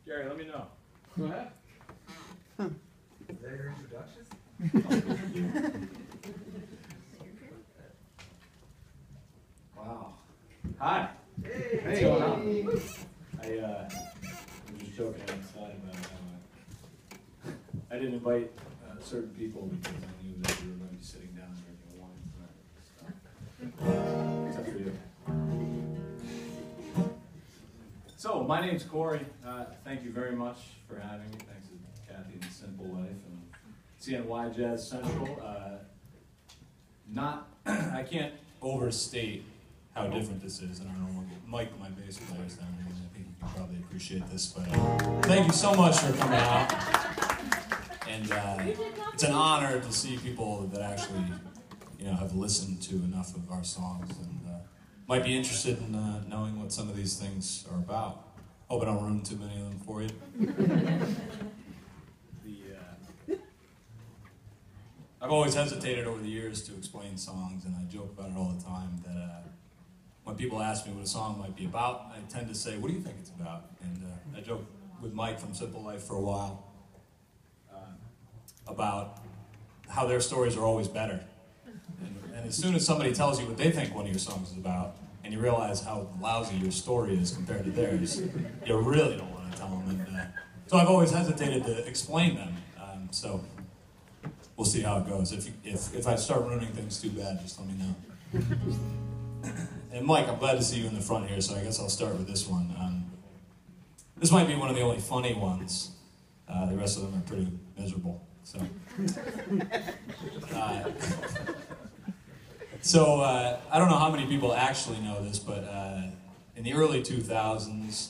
Gary, let me know. Go ahead. Is that your introduction? Wow. Hi. Hey. What's going on? I'm just joking outside about I didn't invite certain people because I knew that we were going to be sitting down drinking wine tonight. Except for you. So, my name's Corey. Thank you very much for having me. Thanks to Kathy and Simple Life and CNY Jazz Central. I can't overstate how different this is in our normal. Mike, my bass player, is down here, and I think you can probably appreciate this. But thank you so much for coming out. And it's an honor to see people that actually, have listened to enough of our songs and might be interested in knowing what some of these things are about. Hope I don't ruin too many of them for you. I've always hesitated over the years to explain songs, and I joke about it all the time that when people ask me what a song might be about, I tend to say, what do you think it's about? And I joked with Mike from Simple Life for a while about how their stories are always better. And as soon as somebody tells you what they think one of your songs is about, and you realize how lousy your story is compared to theirs, you really don't want to tell them. And so I've always hesitated to explain them. So we'll see how it goes. If I start ruining things too bad, just let me know. And Mike, I'm glad to see you in the front here, so I guess I'll start with this one. This might be one of the only funny ones. The rest of them are pretty miserable. So, I don't know how many people actually know this, but in the early 2000s,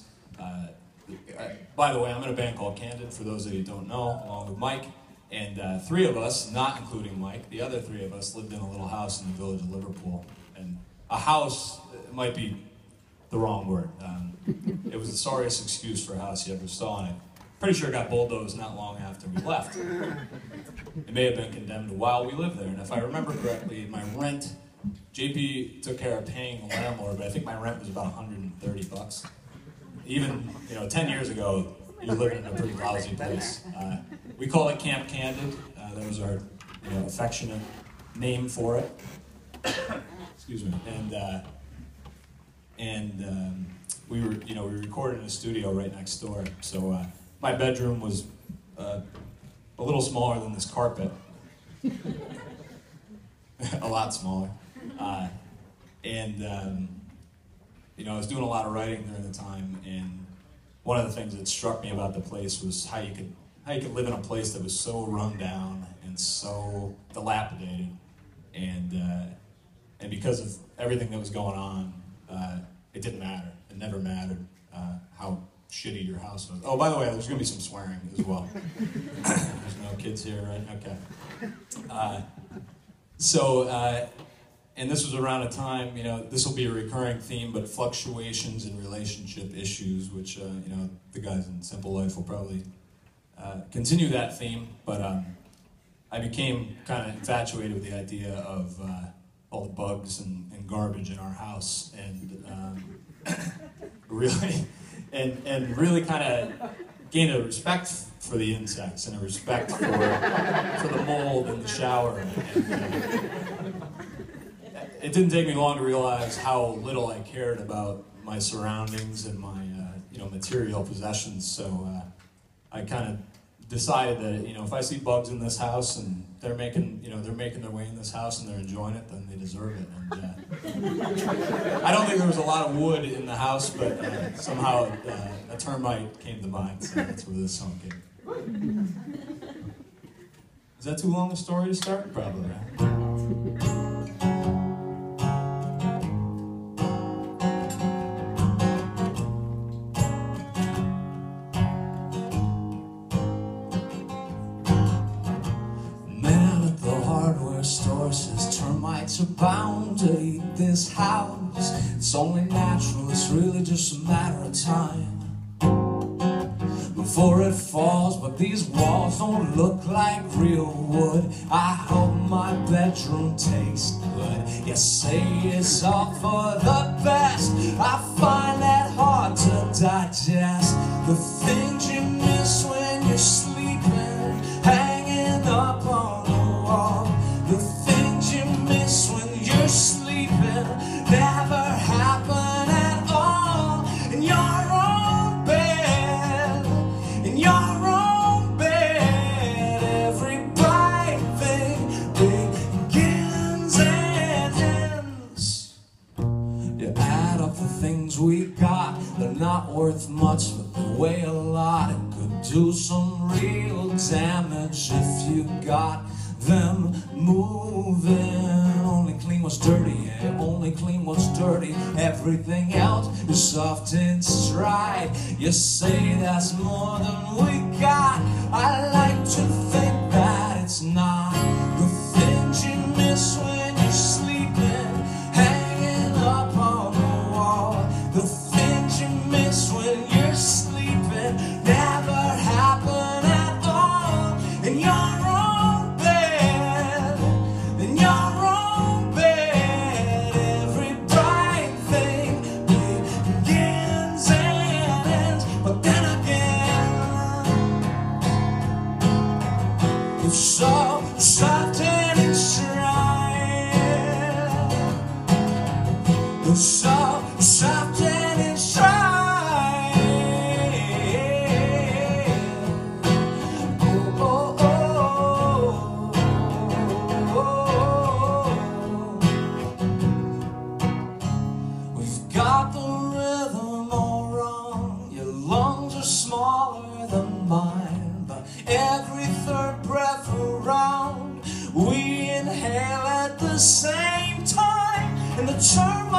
by the way, I'm in a band called Candid, for those of you who don't know, along with Mike, and three of us, not including Mike, the other three of us lived in a little house in the village of Liverpool. And a house might be the wrong word. It was the sorriest excuse for a house you ever saw, and I'm pretty sure it got bulldozed not long after we left. It may have been condemned while we lived there, and if I remember correctly, my rent, JP took care of paying the landlord, but I think my rent was about $130. Even, 10 years ago, you're living in a pretty lousy place. We call it Camp Candid. That was our, affectionate name for it. Excuse me. And we recorded in a studio right next door. So my bedroom was a little smaller than this carpet. A lot smaller. I was doing a lot of writing during the time, and one of the things that struck me about the place was how you could live in a place that was so run down and so dilapidated, and because of everything that was going on, it didn't matter. It never mattered how shitty your house was. Oh, by the way, there's going to be some swearing as well. There's no kids here, right? Okay. And this was around a time, this will be a recurring theme, but fluctuations in relationship issues, which, the guys in Simple Life will probably continue that theme, but I became kind of infatuated with the idea of all the bugs and garbage in our house, and really kind of gained a respect for the insects and a respect for the mold in the shower. It didn't take me long to realize how little I cared about my surroundings and my material possessions. So I kind of decided that if I see bugs in this house and they're making their way in this house and they're enjoying it, then they deserve it. And I don't think there was a lot of wood in the house, but somehow a termite came to mind, so that's where this song came. Is that too long a story to start? Probably, right? Termites are bound to eat this house. It's only natural, it's really just a matter of time before it falls. But these walls don't look like real wood. I hope my bedroom tastes good. You say it's all for the best. I find that hard to digest. the things you miss when you're sleeping, hanging up on the wall. The things you miss when you're sleeping never happen at all. In your own bed, in your own bed, every bright thing begins and ends. You add up the things we got, they're not worth much, but they weigh a lot. It could do some real damage if you got them moving. Only clean what's dirty, yeah, only clean what's dirty. Everything else is soft and stride. You say that's more than we got. I like to think that it's not. The things you miss when you're sleeping, hanging up on the wall. The things you miss when you're sleeping never happen at all. In your own bed, in your own bed, every bright thing begins and ends. But then again, you're so soft and enshrined. You're so soft and enshrined. Oh, oh, oh, oh. We've got the rhythm all wrong. Your lungs are smaller than mine, but every third breath around we inhale at the same time. And the term